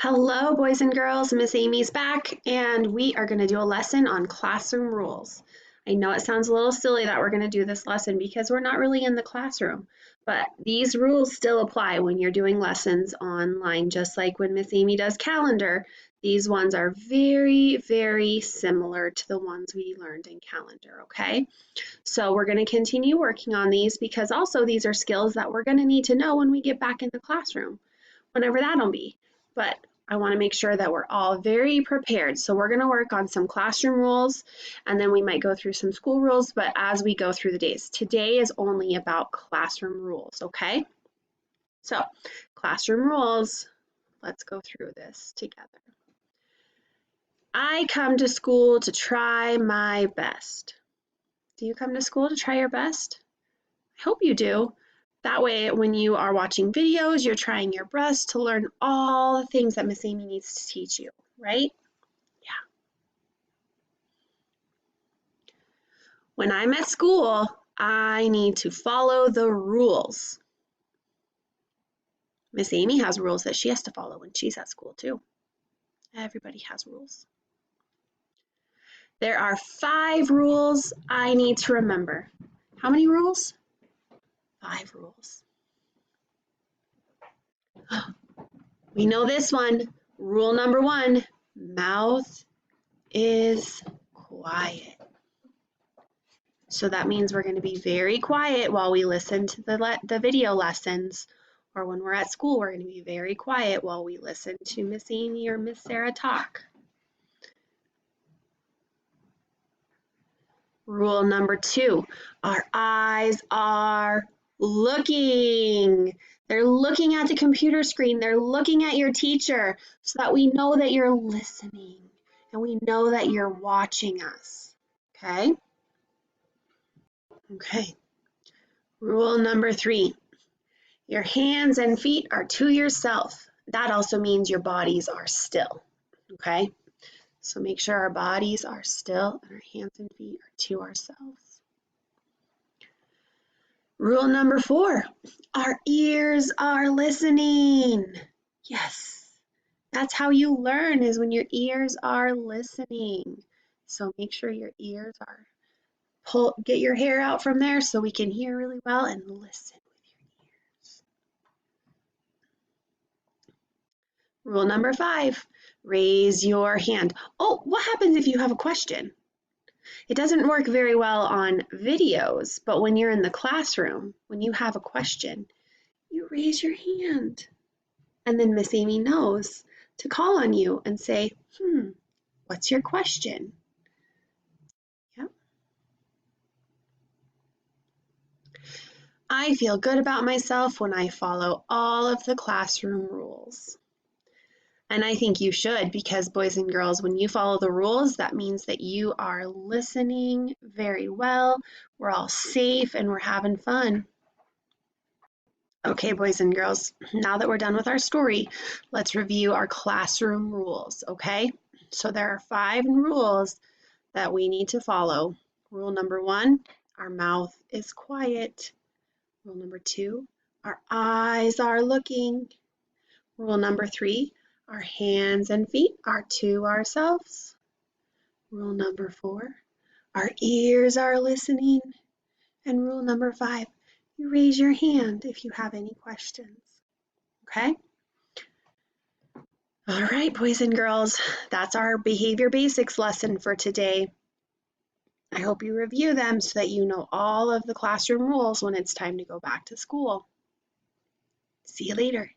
Hello, boys and girls. Miss Amy's back, and we are going to do a lesson on classroom rules. I know it sounds a little silly that we're going to do this lesson because we're not really in the classroom, but these rules still apply when you're doing lessons online, just like when Miss Amy does calendar. These ones are very, very similar to the ones we learned in calendar, okay? So we're going to continue working on these because also these are skills that we're going to need to know when we get back in the classroom, whenever that'll be. But I want to make sure that we're all very prepared. So we're going to work on some classroom rules, and then we might go through some school rules, but as we go through the days. Today is only about classroom rules, okay? So classroom rules, let's go through this together. I come to school to try my best. Do you come to school to try your best? I hope you do. That way, when you are watching videos, you're trying your best to learn all the things that Miss Amy needs to teach you, right? Yeah. When I'm at school, I need to follow the rules. Miss Amy has rules that she has to follow when she's at school too. Everybody has rules. There are 5 rules I need to remember. How many rules? 5 rules. We know this one. Rule number 1, mouth is quiet. So that means we're going to be very quiet while we listen to the video lessons, or when we're at school, we're going to be very quiet while we listen to Miss Amy or Miss Sarah talk. Rule number 2, our eyes are looking. They're looking at the computer screen. They're looking at your teacher so that we know that you're listening and we know that you're watching us. Okay? Okay. Rule number 3, your hands and feet are to yourself. That also means your bodies are still. Okay? So make sure our bodies are still and our hands and feet are to ourselves. Rule number 4, our ears are listening. Yes, that's how you learn, is when your ears are listening. So make sure your ears are, get your hair out from there so we can hear really well and listen with your ears. Rule number 5, raise your hand. Oh, what happens if you have a question? It doesn't work very well on videos, but when you're in the classroom, when you have a question, you raise your hand. And then Miss Amy knows to call on you and say, what's your question? Yep. I feel good about myself when I follow all of the classroom rules. And I think you should, because boys and girls, when you follow the rules, that means that you are listening very well, we're all safe, and we're having fun. Okay, boys and girls, now that we're done with our story, let's review our classroom rules, okay? So there are 5 rules that we need to follow. Rule number 1, our mouth is quiet. Rule number 2, our eyes are looking. Rule number 3, our hands and feet are to ourselves. Rule number 4, our ears are listening. And rule number 5, you raise your hand if you have any questions. Okay? All right, boys and girls, that's our behavior basics lesson for today. I hope you review them so that you know all of the classroom rules when it's time to go back to school. See you later.